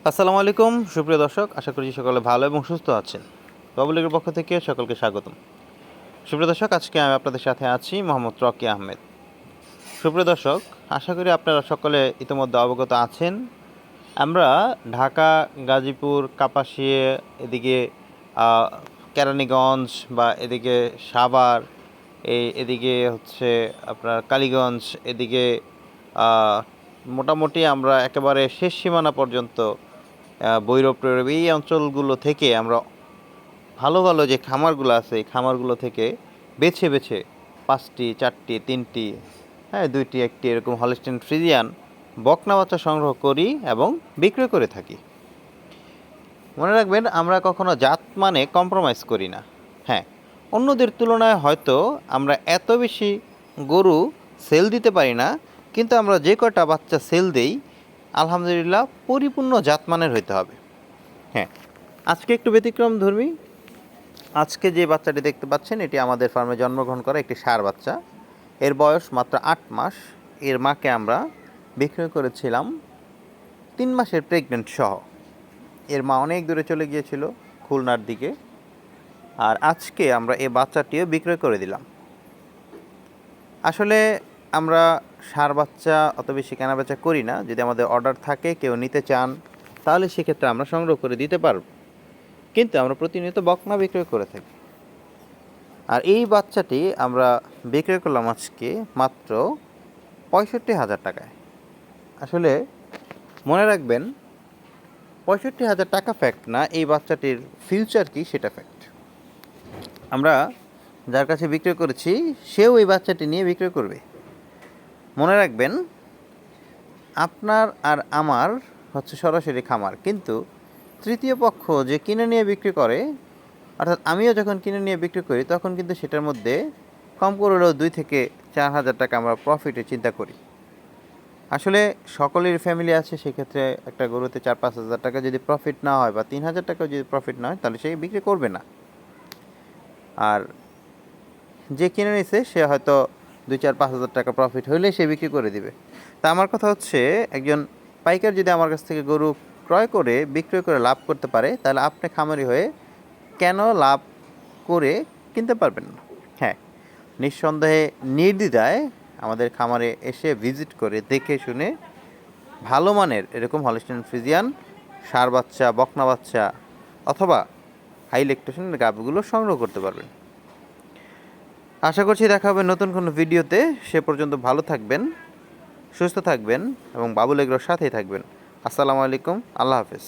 আসসালামু আলাইকুম সুপ্রিয় দর্শক, আশা করি সকলে ভালো এবং সুস্থ আছেন। বাবুল এগ্রোর পক্ষ থেকে সকলকে স্বাগতম। সুপ্রিয় দর্শক, আজকে আমি আপনাদের সাথে আছি মোহাম্মদ রকি আহমেদ। সুপ্রিয় দর্শক, আশা করি আপনারা সকলে ইতিমধ্যে অবগত আছেন। আমরা ঢাকা, গাজীপুর, কাপাসিয়া, এদিকে কেরানীগঞ্জ বা এদিকে সাভার, এদিকে হচ্ছে আপনার কালীগঞ্জ, এদিকে মোটামুটি আমরা একেবারে শেষ সীমানা পর্যন্ত ভৈরব টৈরব এই অঞ্চলগুলো থেকে আমরা ভালো ভালো যে খামারগুলো আছে এই খামারগুলো থেকে বেছে বেছে 5টি, 4টি, 3টি, হ্যাঁ 2টি, 1টি এরকম হলস্টাইন ফ্রিজিয়ান বকনা বাচ্চা সংগ্রহ করি এবং বিক্রয় করে থাকি। মনে রাখবেন, আমরা কখনো জাত মানে কম্প্রোমাইজ করি না। হ্যাঁ, অন্যদের তুলনায় হয়তো আমরা এত বেশি গরু সেল দিতে পারি না, কিন্তু আমরা যে কটা বাচ্চা সেল দেই আলহামদুলিল্লাহ পরিপূর্ণ জাতমানের হইতে হবে। হ্যাঁ, আজকে একটু ব্যতিক্রমধর্মী। আজকে যে বাচ্চাটি দেখতে পাচ্ছেন এটি আমাদের ফার্মে জন্মগ্রহণ করা একটি ষাঁড় বাচ্চা। এর বয়স মাত্র 8 মাস। এর মাকে আমরা বিক্রয় করেছিলাম 3 মাসের প্রেগনেন্ট সহ। এর মা অনেক দূরে চলে গিয়েছিল, খুলনার দিকে। আর আজকে আমরা এই বাচ্চাটিও বিক্রয় করে দিলাম। আসলে আমরা ষাঁড় বাচ্চা অত বেশি কেনাবেচা করি না। যদি আমাদের অর্ডার থাকে, কেউ নিতে চান, তাহলে সেক্ষেত্রে আমরা সংগ্রহ করে দিতে পারব। কিন্তু আমরা প্রতিনিয়ত বকনা বিক্রয় করে থাকি। আর এই বাচ্চাটি আমরা বিক্রয় করলাম আজকে মাত্র 65,000 টাকায়। আসলে মনে রাখবেন, 65,000 টাকা ফ্যাক্ট না, এই বাচ্চাটির ফিউচার কি সেটা ফ্যাক্ট। আমরা যার কাছে বিক্রয় করেছি সেও এই বাচ্চাটি নিয়ে বিক্রয় করবে। মনে রাখবেন, আপনার আর আমার হচ্ছে সরাসরি খামার, কিন্তু তৃতীয় পক্ষ যে কিনে নিয়ে বিক্রি করে, অর্থাৎ আমিও যখন কিনে নিয়ে বিক্রি করি, তখন কিন্তু সেটার মধ্যে কম করলেও 2 থেকে 4,000 টাকা আমরা প্রফিটের চিন্তা করি। আসলে সকলের ফ্যামিলি আছে, সেক্ষেত্রে একটা গরুতে 4-5 হাজার টাকা যদি প্রফিট না হয় বা 3,000 টাকা যদি প্রফিট না হয়, তাহলে সে বিক্রি করবে না। আর যে কিনে নিছে সে হয়তো 2-4-5 হাজার টাকা প্রফিট হইলে সে বিক্রি করে দিবে। তা আমার কথা হচ্ছে, একজন পাইকার যদি আমার কাছ থেকে গরু ক্রয় করে বিক্রয় করে লাভ করতে পারে, তাহলে আপনি খামারি হয়ে কেন লাভ করে কিনতে পারবেন না? হ্যাঁ, নিঃসন্দেহে নির্দ্বিধায় আমাদের খামারে এসে ভিজিট করে দেখে শুনে ভালো মানের এরকম হলস্টাইন ফ্রিজিয়ান ষাঁড় বাচ্চা, বকনা বাচ্চা অথবা হাই ল্যাকটেশনের গাভীগুলো সংগ্রহ করতে পারবেন। আশা করছি দেখা হবে নতুন কোনো ভিডিওতে। সে পর্যন্ত ভালো থাকবেন, সুস্থ থাকবেন এবং বাবুল এগ্রোর সাথেই থাকবেন। আসসালামু আলাইকুম, আল্লাহ হাফেজ।